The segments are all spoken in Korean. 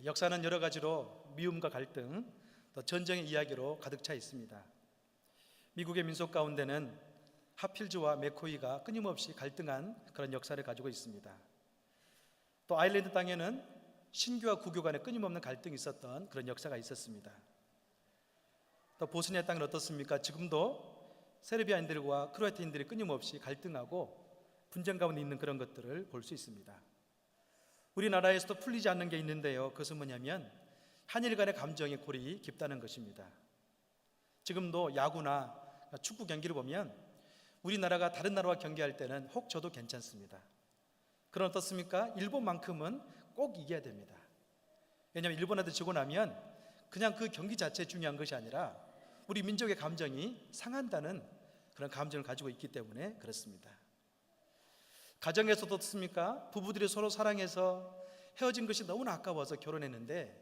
역사는 여러 가지로 미움과 갈등, 또 전쟁의 이야기로 가득 차 있습니다. 미국의 민속 가운데는 하필즈와 맥코이가 끊임없이 갈등한 그런 역사를 가지고 있습니다. 또 아일랜드 땅에는 신교와 구교 간에 끊임없는 갈등이 있었던 그런 역사가 있었습니다. 또 보스니아 땅은 어떻습니까? 지금도 세르비아인들과 크로아티아인들이 끊임없이 갈등하고 분쟁 가운데 있는 그런 것들을 볼 수 있습니다. 우리나라에서도 풀리지 않는 게 있는데요, 그것은 뭐냐면 한일 간의 감정의 골이 깊다는 것입니다. 지금도 야구나 축구 경기를 보면 우리나라가 다른 나라와 경기할 때는 혹 져도 괜찮습니다. 그럼 어떻습니까? 일본만큼은 꼭 이겨야 됩니다. 왜냐하면 일본한테 지고 나면 그냥 그 경기 자체에 중요한 것이 아니라 우리 민족의 감정이 상한다는 그런 감정을 가지고 있기 때문에 그렇습니다. 가정에서도 어떻습니까? 부부들이 서로 사랑해서 헤어진 것이 너무나 아까워서 결혼했는데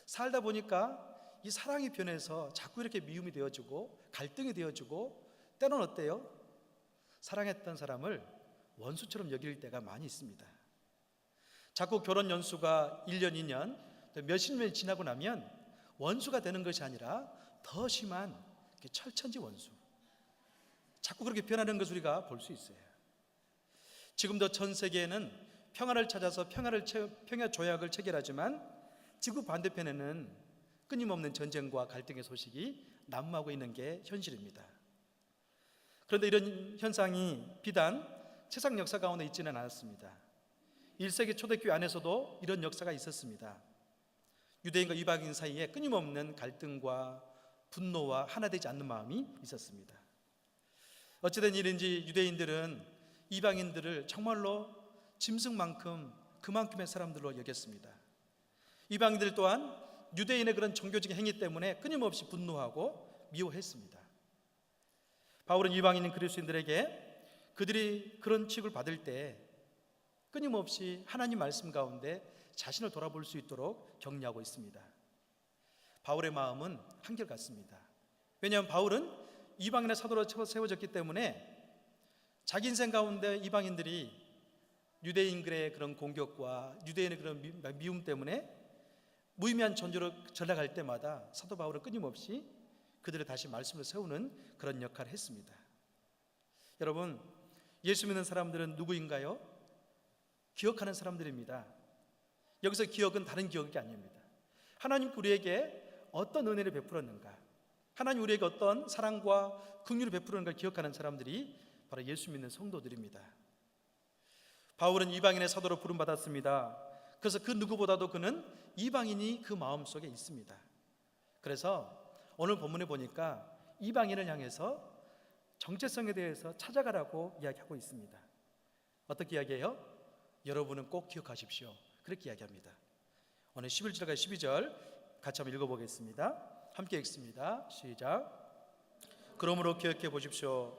살다 보니까 이 사랑이 변해서 자꾸 이렇게 미움이 되어지고 갈등이 되어지고 때로는 어때요? 사랑했던 사람을 원수처럼 여길 때가 많이 있습니다. 자꾸 결혼 연수가 1년, 2년, 몇십 년이 지나고 나면 원수가 되는 것이 아니라 더 심한 철천지 원수, 자꾸 그렇게 변하는 것을 우리가 볼 수 있어요. 지금도 전 세계에는 평화를 찾아서 평화 조약을 체결하지만 지구 반대편에는 끊임없는 전쟁과 갈등의 소식이 난무하고 있는 게 현실입니다. 그런데 이런 현상이 비단 세상 역사 가운데 있지는 않았습니다. 1세기 초대교회 안에서도 이런 역사가 있었습니다. 유대인과 이방인 사이에 끊임없는 갈등과 분노와 하나 되지 않는 마음이 있었습니다. 어찌된 일인지 유대인들은 이방인들을 정말로 짐승만큼 그만큼의 사람들로 여겼습니다. 이방인들 또한 유대인의 그런 종교적인 행위 때문에 끊임없이 분노하고 미워했습니다. 바울은 이방인 그리스도인들에게 그들이 그런 취급을 받을 때 끊임없이 하나님 말씀 가운데 자신을 돌아볼 수 있도록 격려하고 있습니다. 바울의 마음은 한결같습니다. 왜냐하면 바울은 이방인의 사도로 세워졌기 때문에 자기 인생 가운데 이방인들이 유대인들의 그런 공격과 유대인의 그런 미움 때문에 무의미한 존재로 전락할 때마다 사도 바울은 끊임없이 그들을 다시 말씀을 세우는 그런 역할을 했습니다. 여러분, 예수 믿는 사람들은 누구인가요? 기억하는 사람들입니다. 여기서 기억은 다른 기억이 아닙니다. 하나님 우리에게 어떤 은혜를 베풀었는가, 하나님 우리에게 어떤 사랑과 긍휼을 베풀었는가를 기억하는 사람들이 바로 예수 믿는 성도들입니다. 바울은 이방인의 사도로 부름받았습니다. 그래서 그 누구보다도 그는 이방인이 그 마음속에 있습니다. 그래서 오늘 본문에 보니까 이방인을 향해서 정체성에 대해서 찾아가라고 이야기하고 있습니다. 어떻게 이야기해요? 여러분은 꼭 기억하십시오, 그렇게 이야기합니다. 오늘 11절과 12절 같이 한번 읽어보겠습니다. 함께 읽습니다. 시작. 그러므로 기억해 보십시오.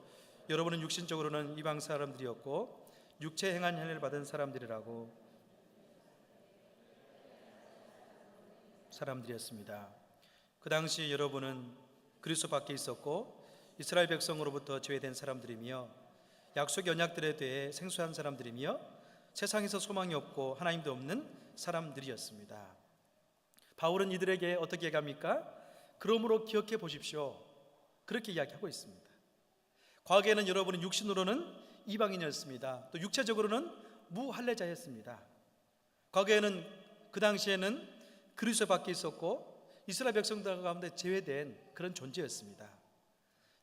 여러분은 육신적으로는 이방 사람들이었고 육체 행한 혈례를 받은 사람들이라고 사람들이었습니다. 그 당시 여러분은 그리스도 밖에 있었고 이스라엘 백성으로부터 제외된 사람들이며 약속의 언약들에 대해 생소한 사람들이며 세상에서 소망이 없고 하나님도 없는 사람들이었습니다. 바울은 이들에게 어떻게 얘기합니까? 그러므로 기억해 보십시오, 그렇게 이야기하고 있습니다. 과거에는 여러분은 육신으로는 이방인이었습니다. 또 육체적으로는 무할례자였습니다. 과거에는 그 당시에는 그리스도 밖에 있었고 이스라엘 백성들 가운데 제외된 그런 존재였습니다.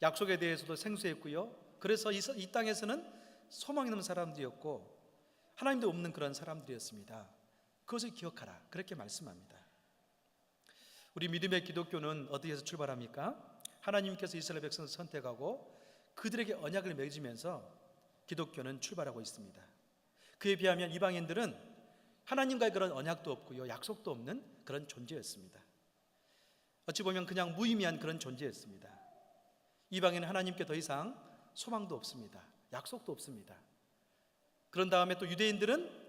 약속에 대해서도 생소했고요. 그래서 이 땅에서는 소망이 없는 사람들이었고 하나님도 없는 그런 사람들이었습니다. 그것을 기억하라, 그렇게 말씀합니다. 우리 믿음의 기독교는 어디에서 출발합니까? 하나님께서 이스라엘 백성을 선택하고 그들에게 언약을 맺으면서 기독교는 출발하고 있습니다. 그에 비하면 이방인들은 하나님과의 그런 언약도 없고요, 약속도 없는 그런 존재였습니다. 어찌 보면 그냥 무의미한 그런 존재였습니다. 이방인은 하나님께 더 이상 소망도 없습니다. 약속도 없습니다. 그런 다음에 또 유대인들은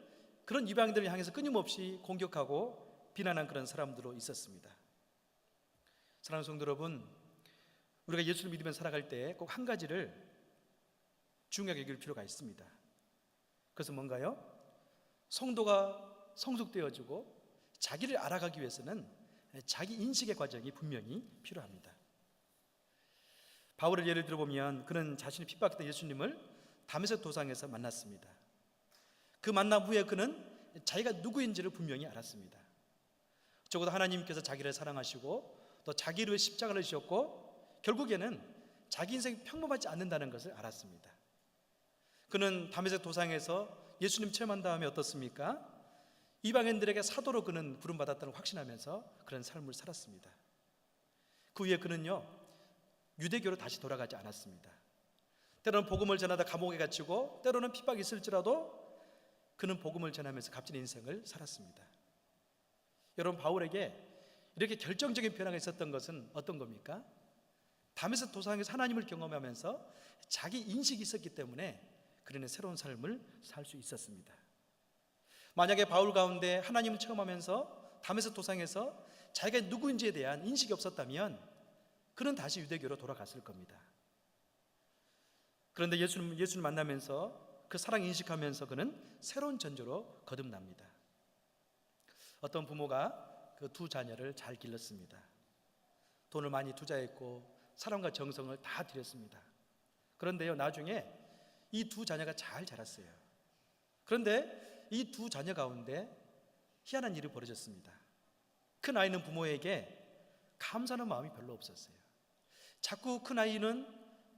그런 이방인들을 향해서 끊임없이 공격하고 비난한 그런 사람들로 있었습니다. 사랑하는 성도 여러분, 우리가 예수를 믿으면서 살아갈 때 꼭 한 가지를 중요하게 여길 필요가 있습니다. 그것은 뭔가요? 성도가 성숙되어지고 자기를 알아가기 위해서는 자기 인식의 과정이 분명히 필요합니다. 바울을 예를 들어보면 그는 자신이 핍박했던 예수님을 다메섹 도상에서 만났습니다. 그 만남 후에 그는 자기가 누구인지를 분명히 알았습니다. 적어도 하나님께서 자기를 사랑하시고 또 자기를 위해 십자가를 지셨고 결국에는 자기 인생이 평범하지 않는다는 것을 알았습니다. 그는 다메섹 도상에서 예수님 체험한 다음에 어떻습니까? 이방인들에게 사도로 그는 부름받았다는 걸 확신하면서 그런 삶을 살았습니다. 그 후에 그는요, 유대교로 다시 돌아가지 않았습니다. 때로는 복음을 전하다 감옥에 갇히고 때로는 핍박이 있을지라도 그는 복음을 전하면서 값진 인생을 살았습니다. 여러분, 바울에게 이렇게 결정적인 변화가 있었던 것은 어떤 겁니까? 다메섹 도상에서 하나님을 경험하면서 자기 인식이 있었기 때문에 그는 새로운 삶을 살 수 있었습니다. 만약에 바울 가운데 하나님을 체험하면서 다메섹 도상에서 자기가 누구인지에 대한 인식이 없었다면 그는 다시 유대교로 돌아갔을 겁니다. 그런데 예수를 만나면서 그 사랑 인식하면서 그는 새로운 전조로 거듭납니다. 어떤 부모가 그 두 자녀를 잘 길렀습니다. 돈을 많이 투자했고 사랑과 정성을 다 들였습니다. 그런데요, 나중에 이 두 자녀가 잘 자랐어요. 그런데 이 두 자녀 가운데 희한한 일이 벌어졌습니다. 큰 아이는 부모에게 감사하는 마음이 별로 없었어요. 자꾸 큰 아이는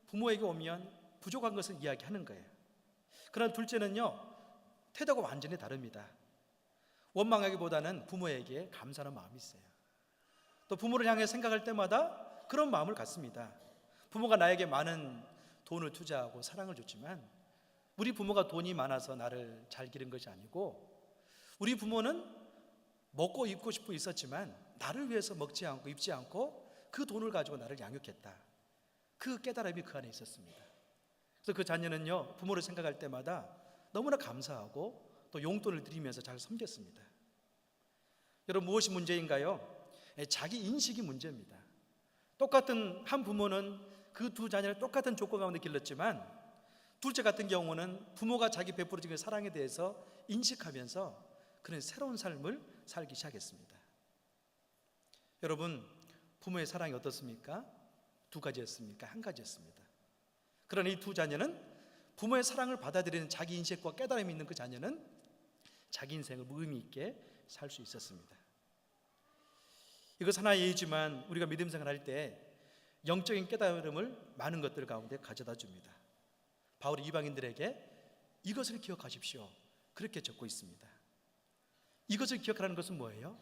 부모에게 오면 부족한 것을 이야기하는 거예요. 그러나 둘째는요, 태도가 완전히 다릅니다. 원망하기보다는 부모에게 감사하는 마음이 있어요. 또 부모를 향해 생각할 때마다 그런 마음을 갖습니다. 부모가 나에게 많은 돈을 투자하고 사랑을 줬지만 우리 부모가 돈이 많아서 나를 잘 기른 것이 아니고 우리 부모는 먹고 입고 싶어 있었지만 나를 위해서 먹지 않고 입지 않고 그 돈을 가지고 나를 양육했다. 그 깨달음이 그 안에 있었습니다. 그래서 그 자녀는요, 부모를 생각할 때마다 너무나 감사하고 또 용돈을 드리면서 잘 섬겼습니다. 여러분, 무엇이 문제인가요? 자기 인식이 문제입니다. 똑같은 한 부모는 그 두 자녀를 똑같은 조건 가운데 길렀지만 둘째 같은 경우는 부모가 자기 베풀어준 사랑에 대해서 인식하면서 그는 새로운 삶을 살기 시작했습니다. 여러분, 부모의 사랑이 어떻습니까? 두 가지였습니까? 한 가지였습니다. 그러나 이 두 자녀는 부모의 사랑을 받아들이는 자기 인식과 깨달음이 있는 그 자녀는 자기 인생을 의미 있게 살 수 있었습니다. 이것 하나의 예이지만 우리가 믿음 생활할 때 영적인 깨달음을 많은 것들 가운데 가져다 줍니다. 바울이 이방인들에게 이것을 기억하십시오, 그렇게 적고 있습니다. 이것을 기억하라는 것은 뭐예요?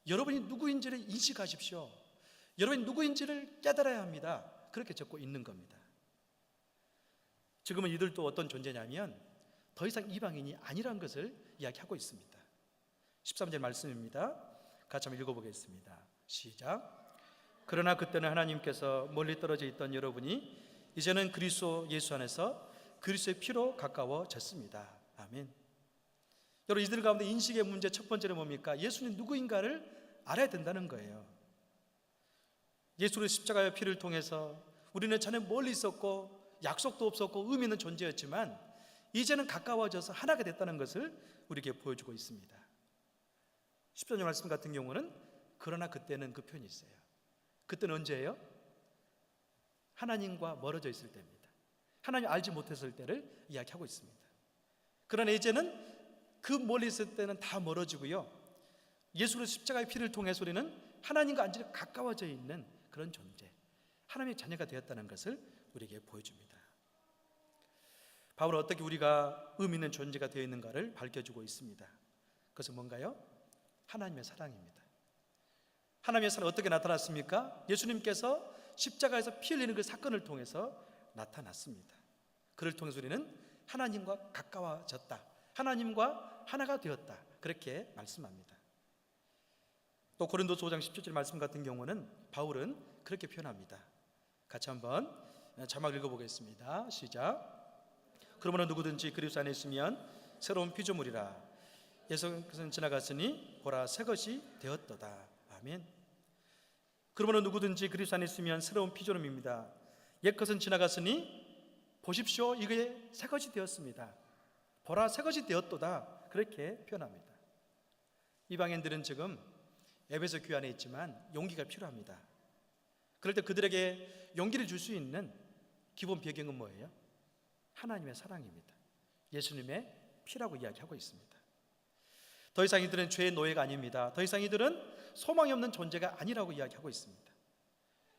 여러분이 누구인지를 인식하십시오. 여러분이 누구인지를 깨달아야 합니다. 그렇게 적고 있는 겁니다. 지금은 이들도 어떤 존재냐면 더 이상 이방인이 아니라는 것을 이야기하고 있습니다. 13절 말씀입니다. 같이 한번 읽어보겠습니다. 시작. 그러나 그때는 하나님께서 멀리 떨어져 있던 여러분이 이제는 그리스도 예수 안에서 그리스도의 피로 가까워졌습니다. 아멘. 여러분, 이들 가운데 인식의 문제 첫 번째는 뭡니까? 예수님 누구인가를 알아야 된다는 거예요. 예수의 십자가의 피를 통해서 우리는 전에 멀리 있었고 약속도 없었고 의미 있는 존재였지만 이제는 가까워져서 하나가 됐다는 것을 우리에게 보여주고 있습니다. 10절 말씀 같은 경우는 그러나 그때는 그 표현이 있어요. 그때는 언제예요? 하나님과 멀어져 있을 때입니다. 하나님 알지 못했을 때를 이야기하고 있습니다. 그러나 이제는 그 멀리 있을 때는 다 멀어지고요, 예수의 십자가의 피를 통해서 우리는 하나님과 완전히 가까워져 있는 그런 존재, 하나님의 자녀가 되었다는 것을 우리에게 보여줍니다. 바울은 어떻게 우리가 의미 있는 존재가 되어 있는가를 밝혀주고 있습니다. 그것은 뭔가요? 하나님의 사랑입니다. 하나님의 사랑이 어떻게 나타났습니까? 예수님께서 십자가에서 피 흘리는 그 사건을 통해서 나타났습니다. 그를 통해서 우리는 하나님과 가까워졌다, 하나님과 하나가 되었다, 그렇게 말씀합니다. 또 고린도서 5장 17절 말씀 같은 경우는 바울은 그렇게 표현합니다. 같이 한번 자막 읽어보겠습니다. 시작. 그러므로 누구든지 그리스도 안에 있으면 새로운 피조물이라. 옛것은 지나갔으니 보라 새 것이 되었도다. 아멘. 그러므로 누구든지 그리스도 안에 있으면 새로운 피조물입니다. 옛것은 지나갔으니 보십시오, 이게 새 것이 되었습니다. 보라 새 것이 되었도다, 그렇게 표현합니다. 이방인들은 지금 에베소 교회 안에 있지만 용기가 필요합니다. 그럴 때 그들에게 용기를 줄 수 있는 기본 배경은 뭐예요? 하나님의 사랑입니다. 예수님의 피라고 이야기하고 있습니다. 더 이상 이들은 죄의 노예가 아닙니다. 더 이상 이들은 소망이 없는 존재가 아니라고 이야기하고 있습니다.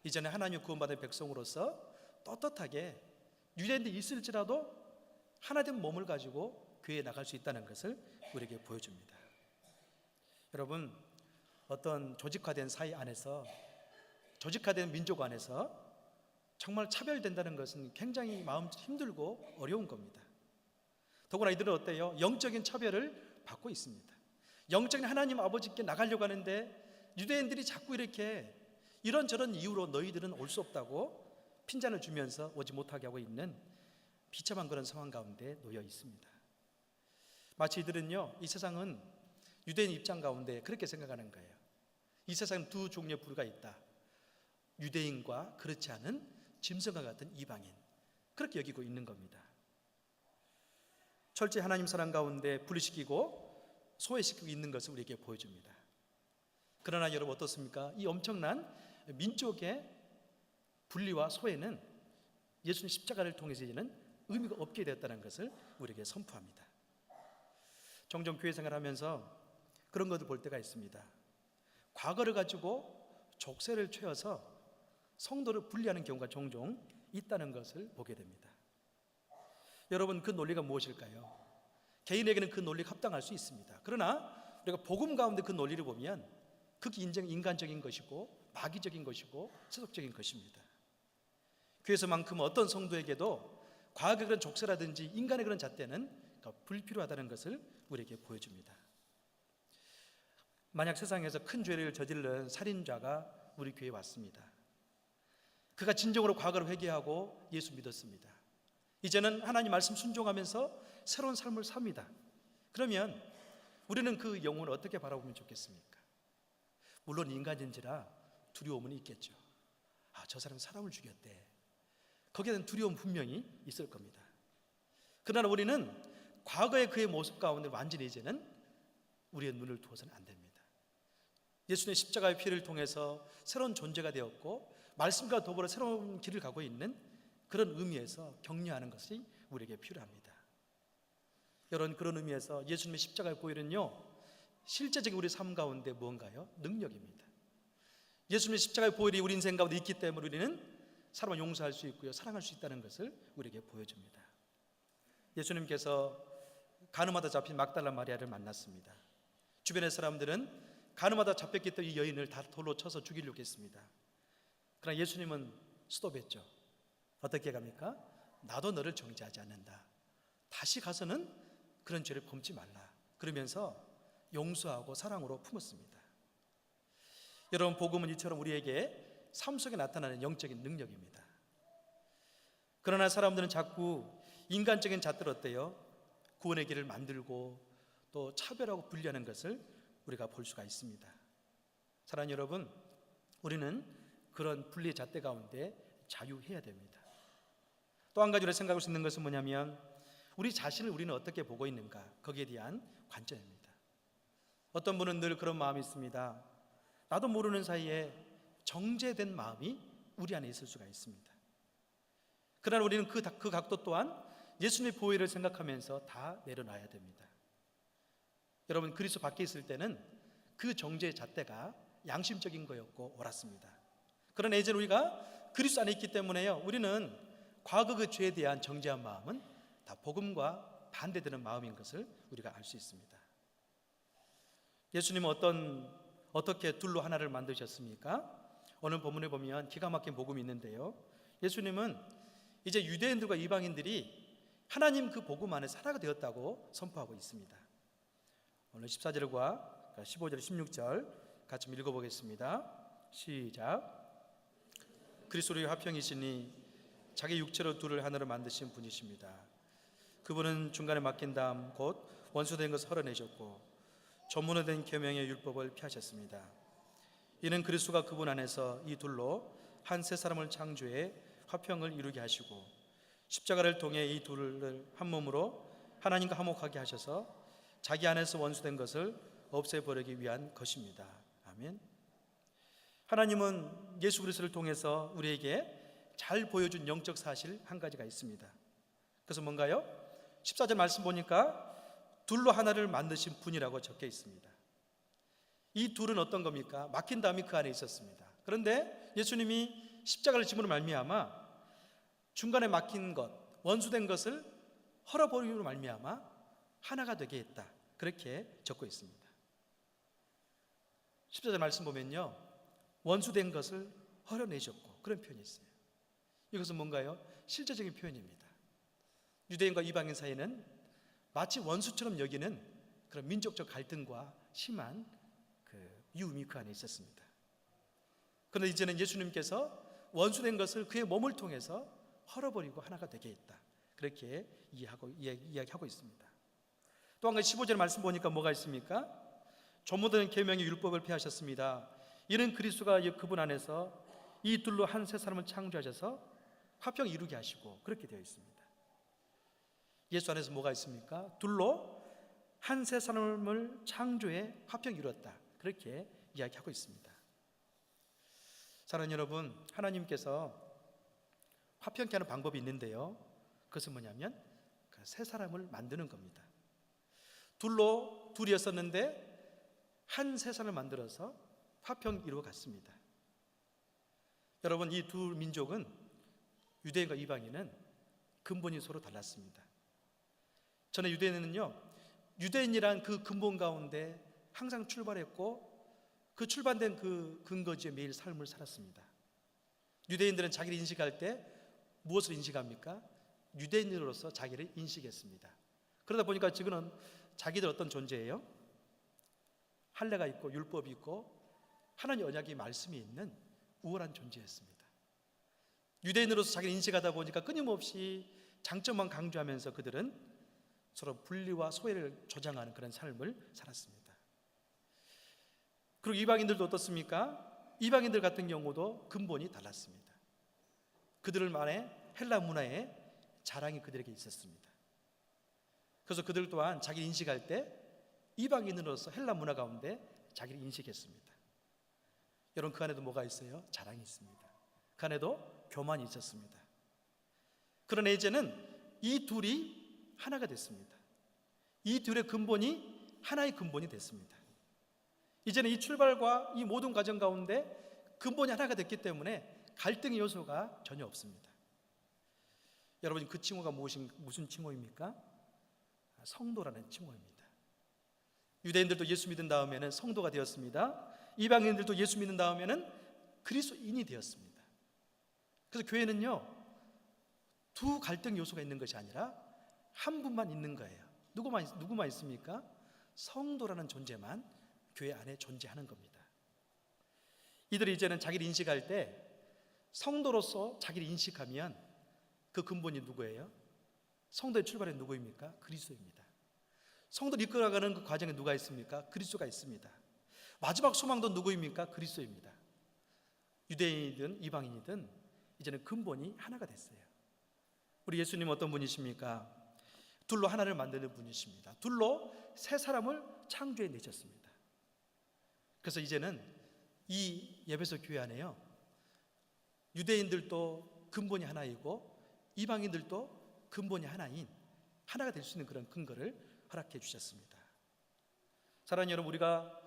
이전에 하나님 구원받은 백성으로서 떳떳하게 유대인들이 있을지라도 하나된 몸을 가지고 교회에 나갈 수 있다는 것을 우리에게 보여줍니다. 여러분, 어떤 조직화된 사회 안에서, 조직화된 민족 안에서 정말 차별된다는 것은 굉장히 마음 힘들고 어려운 겁니다. 더구나 이들은 어때요? 영적인 차별을 받고 있습니다. 영적인 하나님 아버지께 나가려고 하는데 유대인들이 자꾸 이렇게 이런저런 이유로 너희들은 올 수 없다고 핀잔을 주면서 오지 못하게 하고 있는 비참한 그런 상황 가운데 놓여 있습니다. 마치 이들은요, 이 세상은 유대인 입장 가운데 그렇게 생각하는 거예요. 이 세상은 두 종류의 부류가 있다. 유대인과 그렇지 않은 짐승과 같은 이방인, 그렇게 여기고 있는 겁니다. 철저히 하나님 사랑 가운데 분리시키고 소외시키고 있는 것을 우리에게 보여줍니다. 그러나 여러분 어떻습니까? 이 엄청난 민족의 분리와 소외는 예수님 십자가를 통해서 이제는 의미가 없게 되었다는 것을 우리에게 선포합니다. 종종 교회 생활하면서 그런 것을 볼 때가 있습니다. 과거를 가지고 족쇄를 채워서 성도를 분리하는 경우가 종종 있다는 것을 보게 됩니다. 여러분, 그 논리가 무엇일까요? 개인에게는 그 논리가 합당할 수 있습니다. 그러나 우리가 복음 가운데 그 논리를 보면 극히 인간적인 것이고 마귀적인 것이고 세속적인 것입니다. 교회에서만큼 어떤 성도에게도 과거의 그런 족쇄라든지 인간의 그런 잣대는 불필요하다는 것을 우리에게 보여줍니다. 만약 세상에서 큰 죄를 저지른 살인자가 우리 교회에 왔습니다. 그가 진정으로 과거를 회개하고 예수 믿었습니다. 이제는 하나님 말씀 순종하면서 새로운 삶을 삽니다. 그러면 우리는 그 영혼을 어떻게 바라보면 좋겠습니까? 물론 인간인지라 두려움은 있겠죠. 저 사람 사람을 죽였대. 거기에 대한 두려움 분명히 있을 겁니다. 그러나 우리는 과거의 그의 모습 가운데 완전히 이제는 우리의 눈을 두어서는 안 됩니다. 예수님의 십자가의 피를 통해서 새로운 존재가 되었고 말씀과 더불어 새로운 길을 가고 있는 그런 의미에서 격려하는 것이 우리에게 필요합니다. 여러분, 그런 의미에서 예수님의 십자가의 보혈은요, 실제적인 우리 삶 가운데 무언가요? 능력입니다. 예수님의 십자가의 보혈이 우리 인생 가운데 있기 때문에 우리는 사람을 용서할 수 있고요, 사랑할 수 있다는 것을 우리에게 보여줍니다. 예수님께서 간음하다 잡힌 막달라 마리아를 만났습니다. 주변의 사람들은 간음하다 잡혔기 때문에 이 여인을 다 돌로 쳐서 죽이려고 했습니다. 그러나 예수님은 스톱했죠. 어떻게 갑니까? 나도 너를 정죄하지 않는다. 다시 가서는 그런 죄를 범치 말라. 그러면서 용서하고 사랑으로 품었습니다. 여러분, 복음은 이처럼 우리에게 삶 속에 나타나는 영적인 능력입니다. 그러나 사람들은 자꾸 인간적인 잣들 어때요? 구원의 길을 만들고 또 차별하고 분리하는 것을 우리가 볼 수가 있습니다. 사랑하는 여러분, 우리는 그런 분리의 잣대 가운데 자유해야 됩니다. 또 한 가지로 생각할 수 있는 것은 뭐냐면 우리 자신을 우리는 어떻게 보고 있는가, 거기에 대한 관점입니다. 어떤 분은 늘 그런 마음이 있습니다. 나도 모르는 사이에 정죄된 마음이 우리 안에 있을 수가 있습니다. 그러나 우리는 그 각도 또한 예수님의 보혈을 생각하면서 다 내려놔야 됩니다. 여러분, 그리스도 밖에 있을 때는 그 정죄의 잣대가 양심적인 거였고 옳았습니다. 그러나 이제 우리가 그리스도 안에 있기 때문에요, 우리는 과거 그 죄에 대한 정죄한 마음은 다 복음과 반대되는 마음인 것을 우리가 알 수 있습니다. 예수님은 어떻게 둘로 하나를 만드셨습니까? 오늘 본문에 보면 기가 막힌 복음이 있는데요, 예수님은 이제 유대인들과 이방인들이 하나님 그 복음 안에서 하나가 되었다고 선포하고 있습니다. 오늘 14절과 15절, 16절 같이 읽어보겠습니다. 시작. 그리스도의 화평이시니 자기 육체로 둘을 하나로 만드신 분이십니다. 그분은 중간에 맡긴 다음 곧 원수된 것을 헐어내셨고 전문화된 계명의 율법을 폐하셨습니다. 이는 그리스도가 그분 안에서 이 둘로 한 세 사람을 창조해 화평을 이루게 하시고 십자가를 통해 이 둘을 한 몸으로 하나님과 화목하게 하셔서 자기 안에서 원수된 것을 없애버리기 위한 것입니다. 아멘. 하나님은 예수 그리스도를 통해서 우리에게 잘 보여준 영적 사실 한 가지가 있습니다. 그래서 뭔가요? 14절 말씀 보니까 둘로 하나를 만드신 분이라고 적혀 있습니다. 이 둘은 어떤 겁니까? 막힌 담이 그 안에 있었습니다. 그런데 예수님이 십자가를 짐으로 말미암아 중간에 막힌 것, 원수된 것을 헐어버림으로 말미암아 하나가 되게 했다. 그렇게 적고 있습니다. 14절 말씀 보면요, 원수된 것을 헐어내셨고, 그런 표현이 있어요. 이것은 뭔가요? 실제적인 표현입니다. 유대인과 이방인 사이에는 마치 원수처럼 여기는 그런 민족적 갈등과 심한 미움이 그 안에 있었습니다. 그런데 이제는 예수님께서 원수된 것을 그의 몸을 통해서 헐어버리고 하나가 되게 했다. 그렇게 이야기하고 있습니다. 또 한 가지 15절 말씀 보니까 뭐가 있습니까? 조모든 계명의 율법을 폐하셨습니다. 이는 그리스도가 그분 안에서 이 둘로 한 새 사람을 창조하셔서 화평 이루게 하시고, 그렇게 되어 있습니다. 예수 안에서 뭐가 있습니까? 둘로 한 새 사람을 창조해 화평 이루었다. 그렇게 이야기하고 있습니다. 사랑하는 여러분, 하나님께서 화평케 하는 방법이 있는데요, 그것은 뭐냐면 새 사람을 만드는 겁니다. 둘이었었는데 한 새 사람을 만들어서 화평 이루어 갔습니다. 여러분, 이 두 민족은, 유대인과 이방인은 근본이 서로 달랐습니다. 저는 유대인은요, 유대인이란 그 근본 가운데 항상 출발했고 그 출발된 그 근거지에 매일 삶을 살았습니다. 유대인들은 자기를 인식할 때 무엇을 인식합니까? 유대인으로서 자기를 인식했습니다. 그러다 보니까 지금은 자기들 어떤 존재예요? 할례가 있고 율법이 있고 하나님 언약의 말씀이 있는 우월한 존재였습니다. 유대인으로서 자기를 인식하다 보니까 끊임없이 장점만 강조하면서 그들은 서로 분리와 소외를 조장하는 그런 삶을 살았습니다. 그리고 이방인들도 어떻습니까? 이방인들 같은 경우도 근본이 달랐습니다. 그들만의 헬라 문화의 자랑이 그들에게 있었습니다. 그래서 그들 또한 자기를 인식할 때 이방인으로서 헬라 문화 가운데 자기를 인식했습니다. 여러분, 그 안에도 뭐가 있어요? 자랑이 있습니다. 그 안에도 교만이 있었습니다. 그러나 이제는 이 둘이 하나가 됐습니다. 이 둘의 근본이 하나의 근본이 됐습니다. 이제는 이 출발과 이 모든 과정 가운데 근본이 하나가 됐기 때문에 갈등의 요소가 전혀 없습니다. 여러분, 그 칭호가 무슨 칭호입니까? 성도라는 칭호입니다. 유대인들도 예수 믿은 다음에는 성도가 되었습니다. 이방인들도 예수 믿는 다음에는 그리스도인이 되었습니다. 그래서 교회는요, 두 갈등 요소가 있는 것이 아니라 한 분만 있는 거예요. 누구만 있습니까? 성도라는 존재만 교회 안에 존재하는 겁니다. 이들이 이제는 자기를 인식할 때 성도로서 자기를 인식하면 그 근본이 누구예요? 성도의 출발은 누구입니까? 그리스도입니다. 성도를 이끌어가는 그 과정에 누가 있습니까? 그리스도가 있습니다. 마지막 소망도 누구입니까? 그리스도입니다. 유대인이든 이방인이든 이제는 근본이 하나가 됐어요. 우리 예수님 어떤 분이십니까? 둘로 하나를 만드는 분이십니다. 둘로 새 사람을 창조해 내셨습니다. 그래서 이제는 이 에베소 교회 안에요, 유대인들도 근본이 하나이고 이방인들도 근본이 하나인, 하나가 될 수 있는 그런 근거를 허락해 주셨습니다. 사랑하는 여러분, 우리가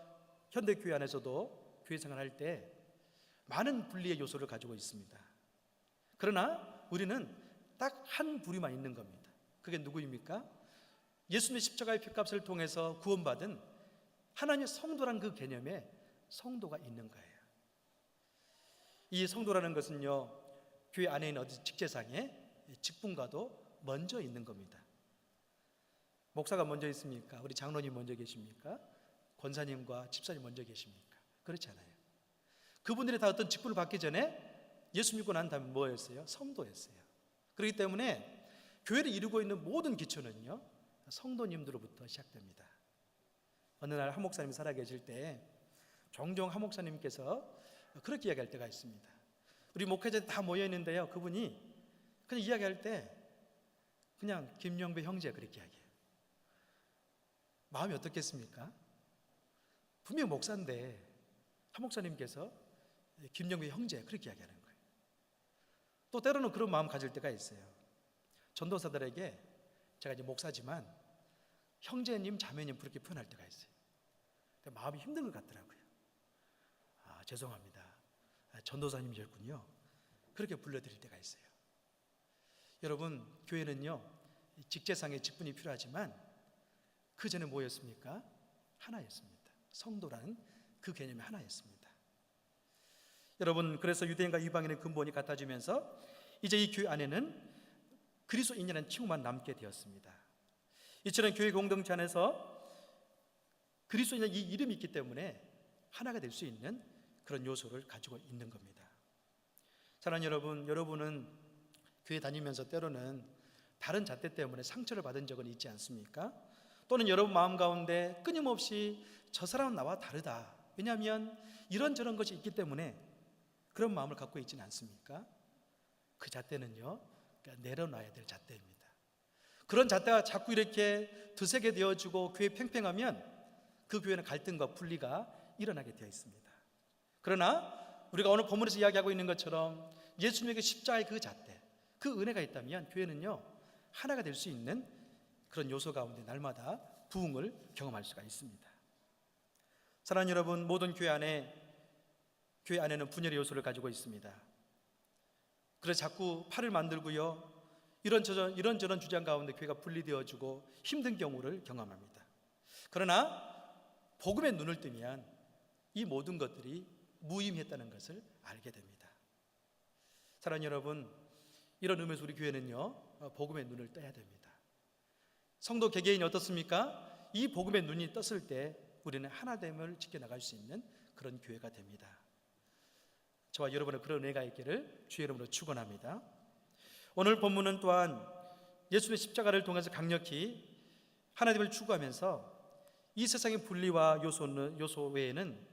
현대교회 안에서도 교회 생활할 때 많은 분리의 요소를 가지고 있습니다. 그러나 우리는 딱 한 부류만 있는 겁니다. 그게 누구입니까? 예수님의 십자가의 피값을 통해서 구원받은 하나님의 성도란 그 개념에 성도가 있는 거예요. 이 성도라는 것은요, 교회 안에 있는 어떤 직제상에 직분과도 먼저 있는 겁니다. 목사가 먼저 있습니까? 우리 장로님 먼저 계십니까? 권사님과 집사님 먼저 계십니까? 그렇지 않아요. 그분들이 다 어떤 직분을 받기 전에 예수 믿고 난 다음에 뭐였어요? 성도였어요. 그렇기 때문에 교회를 이루고 있는 모든 기초는요, 성도님들로부터 시작됩니다. 어느 날 한 목사님이 살아계실 때 종종 한 목사님께서 그렇게 이야기할 때가 있습니다. 우리 목회자 다 모여 있는데요, 그분이 그냥 이야기할 때 그냥 김영배 형제 그렇게 이야기해요. 마음이 어떻겠습니까? 분명히 목사인데 한 목사님께서 김영규 형제 그렇게 이야기하는 거예요. 또 때로는 그런 마음 가질 때가 있어요. 전도사들에게 제가 이제 목사지만 형제님, 자매님 그렇게 표현할 때가 있어요. 마음이 힘든 것 같더라고요. 죄송합니다. 전도사님이셨군요. 그렇게 불러드릴 때가 있어요. 여러분, 교회는요 직제상의 직분이 필요하지만 그 전에 뭐였습니까? 하나였습니다. 성도라는 그 개념이 하나였습니다. 여러분, 그래서 유대인과 이방인의 근본이 같아지면서 이제 이 교회 안에는 그리스도인이라는 칭호만 남게 되었습니다. 이처럼 교회 공동체 안에서 그리스도인의 이 이름이 있기 때문에 하나가 될 수 있는 그런 요소를 가지고 있는 겁니다. 사랑하는 여러분, 여러분은 교회 다니면서 때로는 다른 잣대 때문에 상처를 받은 적은 있지 않습니까? 또는 여러분 마음 가운데 끊임없이 저 사람은 나와 다르다, 왜냐하면 이런저런 것이 있기 때문에 그런 마음을 갖고 있지는 않습니까? 그 잣대는요 내려놔야 될 잣대입니다. 그런 잣대가 자꾸 이렇게 드세게 되어지고 교회 팽팽하면 그 교회는 갈등과 분리가 일어나게 되어 있습니다. 그러나 우리가 오늘 본문에서 이야기하고 있는 것처럼 예수님에게 십자가의 그 잣대, 그 은혜가 있다면 교회는요 하나가 될 수 있는 그런 요소 가운데 날마다 부흥을 경험할 수가 있습니다. 사랑하는 여러분, 모든 교회 안에는 분열의 요소를 가지고 있습니다. 그래서 자꾸 팔을 만들고요 이런저런 주장 가운데 교회가 분리되어지고 힘든 경우를 경험합니다. 그러나 복음의 눈을 뜨면 이 모든 것들이 무의미했다는 것을 알게 됩니다. 사랑하는 여러분, 이런 의미에서 우리 교회는요 복음의 눈을 떠야 됩니다. 성도 개개인이 어떻습니까? 이 복음의 눈이 떴을 때 우리는 하나됨을 지켜나갈 수 있는 그런 교회가 됩니다. 저와 여러분의 그런 은혜가 있기를 주의 이름으로 축원합니다. 오늘 본문은 또한 예수님의 십자가를 통해서 강력히 하나됨을 추구하면서 이 세상의 분리와 요소 외에는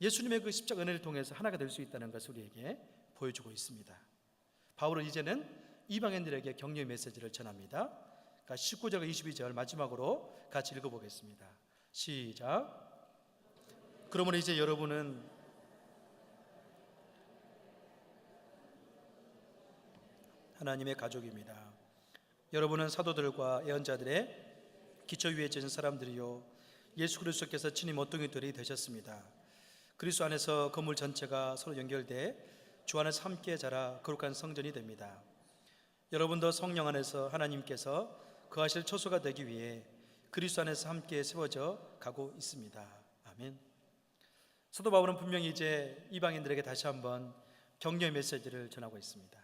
예수님의 그 십자가 은혜를 통해서 하나가 될 수 있다는 것을 우리에게 보여주고 있습니다. 바울은 이제는 이방인들에게 격려의 메시지를 전합니다. 19절과 22절 마지막으로 같이 읽어보겠습니다. 시작. 그러므로 이제 여러분은 하나님의 가족입니다. 여러분은 사도들과 예언자들의 기초 위에 젖은 사람들이요 예수 그리스도께서 친히 모퉁이돌이 되셨습니다. 그리스도 안에서 건물 전체가 서로 연결돼 주 안에서 함께 자라 거룩한 성전이 됩니다. 여러분도 성령 안에서 하나님께서 거하실 초소가 되기 위해 그리스도 안에서 함께 세워져 가고 있습니다. 아멘. 사도 바울은 분명히 이제 이방인들에게 다시 한번 격려의 메시지를 전하고 있습니다.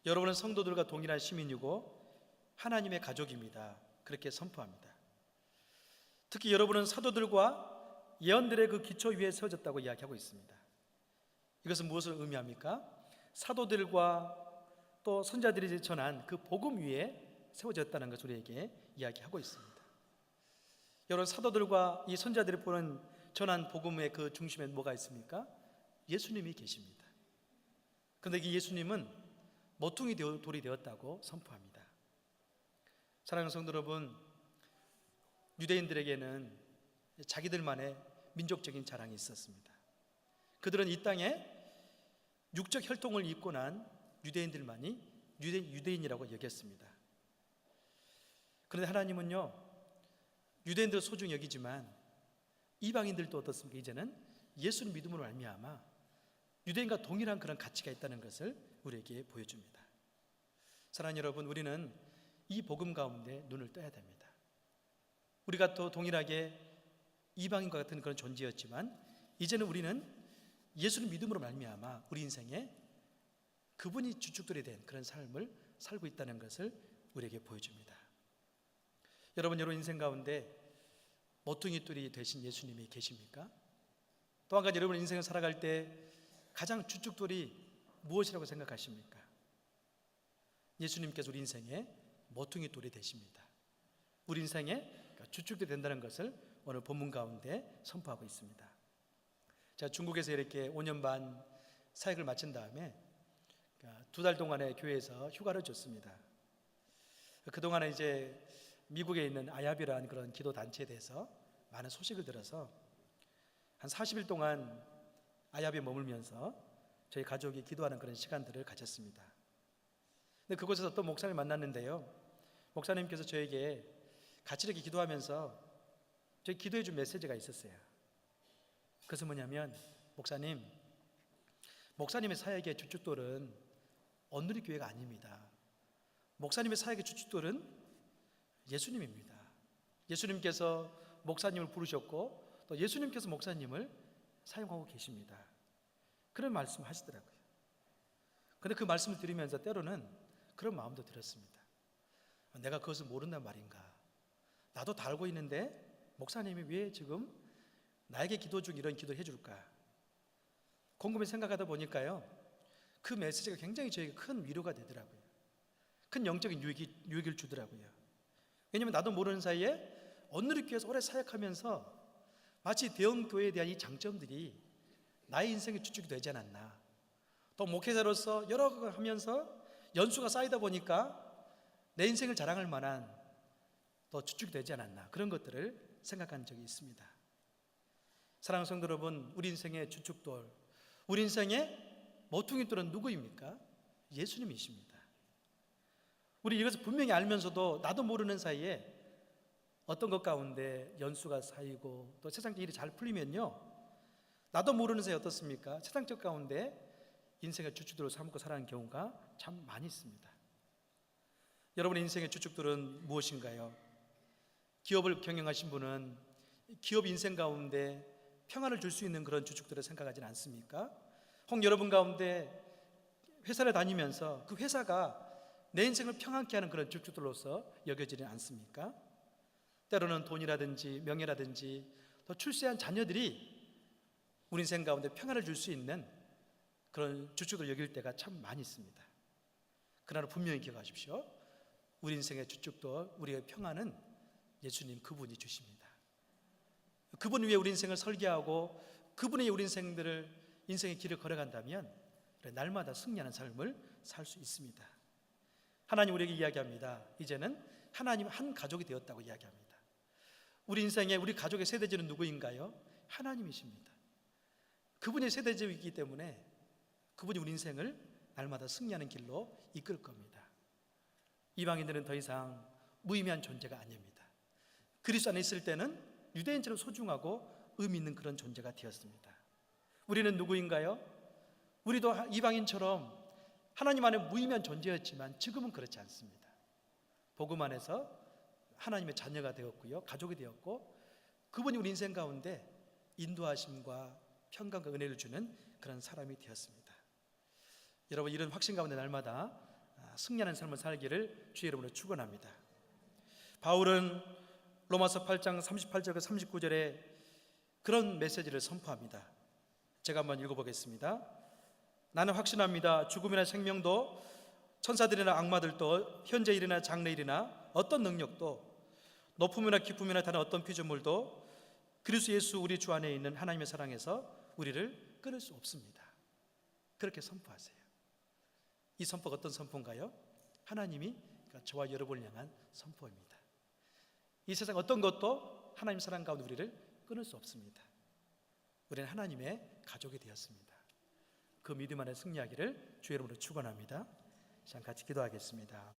여러분은 성도들과 동일한 시민이고 하나님의 가족입니다. 그렇게 선포합니다. 특히 여러분은 사도들과 예언들의 그 기초 위에 세워졌다고 이야기하고 있습니다. 이것은 무엇을 의미합니까? 사도들과 또 선자들이 전한 그 복음 위에 세워졌다는 것을 우리에게 이야기하고 있습니다. 여러분, 사도들과 이 선자들이 전한 복음의 그 중심에 뭐가 있습니까? 예수님이 계십니다. 그런데 이 예수님은 모퉁이 돌이 되었다고 선포합니다. 사랑하는 성도 여러분, 유대인들에게는 자기들만의 민족적인 자랑이 있었습니다. 그들은 이 땅에 육적 혈통을 입고 난 유대인들만이 유대인이라고 여겼습니다. 그런데 하나님은요 유대인들을 소중히 여기지만 이방인들도 어떻습니까? 이제는 예수를 믿음으로 말미암아 유대인과 동일한 그런 가치가 있다는 것을 우리에게 보여줍니다. 사랑하는 여러분, 우리는 이 복음 가운데 눈을 떠야 됩니다. 우리가 또 동일하게 이방인과 같은 그런 존재였지만 이제는 우리는 예수를 믿음으로 말미암아 우리 인생에 그분이 주축들이 된 그런 삶을 살고 있다는 것을 우리에게 보여줍니다. 여러분 인생 가운데 모퉁이 돌이 되신 예수님이 계십니까? 또 한 가지, 여러분 인생을 살아갈 때 가장 주축돌이 무엇이라고 생각하십니까? 예수님께서 우리 인생에 모퉁이 돌이 되십니다. 우리 인생에 주축돌이 된다는 것을 오늘 본문 가운데 선포하고 있습니다. 제가 중국에서 이렇게 5년 반 사역을 마친 다음에 2달 동안의 교회에서 휴가를 줬습니다. 그동안에 이제 미국에 있는 아야비라는 그런 기도 단체에 대해서 많은 소식을 들어서 한 40일 동안 아야비에 머물면서 저희 가족이 기도하는 그런 시간들을 가졌습니다. 근데 그곳에서 또 목사님을 만났는데요, 목사님께서 저에게 같이 이렇게 기도하면서 저희 기도해 준 메시지가 있었어요. 그것은 뭐냐면, 목사님의 사역의 주춧돌은 온누리교회가 아닙니다. 목사님의 사역의 주춧돌은 예수님입니다. 예수님께서 목사님을 부르셨고 또 예수님께서 목사님을 사용하고 계십니다. 그런 말씀 하시더라고요. 그런데 그 말씀을 들으면서 때로는 그런 마음도 들었습니다. 내가 그것을 모른단 말인가? 나도 다 알고 있는데 목사님이 왜 지금 나에게 기도 중 이런 기도를 해줄까? 곰곰이 생각하다 보니까요, 그 메시지가 굉장히 저에게 큰 위로가 되더라고요. 큰 영적인 유익을 주더라고요. 왜냐하면 나도 모르는 사이에 온누리교회에서 오래 사역하면서 마치 대형교회에 대한 이 장점들이 나의 인생의 주축이 되지 않았나. 또 목회자로서 여러 거 하면서 연수가 쌓이다 보니까 내 인생을 자랑할 만한 또 주축이 되지 않았나, 그런 것들을 생각한 적이 있습니다. 사랑하는 성도 여러분, 우리 인생의 주축돌, 우리 인생의 모퉁이돌은 누구입니까? 예수님이십니다. 우리 이것을 분명히 알면서도 나도 모르는 사이에 어떤 것 가운데 연수가 쌓이고 또 세상적 일이 잘 풀리면요, 나도 모르는 사이에 어떻습니까? 세상적 가운데 인생의 주축돌을 삼고 살아가는 경우가 참 많이 있습니다. 여러분의 인생의 주축돌은 무엇인가요? 기업을 경영하신 분은 기업 인생 가운데 평안을 줄 수 있는 그런 주축들을 생각하지는 않습니까? 혹 여러분 가운데 회사를 다니면서 그 회사가 내 인생을 평안케 하는 그런 주축들로서 여겨지지 않습니까? 때로는 돈이라든지 명예라든지 또 출세한 자녀들이 우리 인생 가운데 평안을 줄 수 있는 그런 주축들을 여길 때가 참 많이 있습니다. 그러나 분명히 기억하십시오. 우리 인생의 주축도, 우리의 평안은 예수님 그분이 주십니다. 그분 위에 우리 인생을 설계하고 그분이 우리 인생의 길을 걸어간다면 날마다 승리하는 삶을 살 수 있습니다. 하나님 우리에게 이야기합니다. 이제는 하나님 한 가족이 되었다고 이야기합니다. 우리 인생의 우리 가족의 세대주는 누구인가요? 하나님이십니다. 그분이 세대주이기 때문에 그분이 우리 인생을 날마다 승리하는 길로 이끌 겁니다. 이방인들은 더 이상 무의미한 존재가 아닙니다. 그리스도 안에 있을 때는 유대인처럼 소중하고 의미 있는 그런 존재가 되었습니다. 우리는 누구인가요? 우리도 이방인처럼 하나님 안에 무의미한 존재였지만 지금은 그렇지 않습니다. 복음 안에서 하나님의 자녀가 되었고요, 가족이 되었고, 그분이 우리 인생 가운데 인도하심과 평강과 은혜를 주는 그런 사람이 되었습니다. 여러분, 이런 확신 가운데 날마다 승리하는 삶을 살기를 주의 이름으로 축원합니다. 바울은 로마서 8장 38절과 39절에 그런 메시지를 선포합니다. 제가 한번 읽어보겠습니다. 나는 확신합니다. 죽음이나 생명도 천사들이나 악마들도 현재 일이나 장래 일이나 어떤 능력도 높음이나 기쁨이나 다른 어떤 피조물도 그리스도 예수 우리 주 안에 있는 하나님의 사랑에서 우리를 끊을 수 없습니다. 그렇게 선포하세요. 이 선포가 어떤 선포인가요? 하나님이 저와 여러분을 향한 선포입니다. 이 세상 어떤 것도 하나님 사랑 가운데 우리를 끊을 수 없습니다. 우리는 하나님의 가족이 되었습니다. 그 믿음 안에 승리하기를 주의 이름으로 축원합니다. 시간 같이 기도하겠습니다.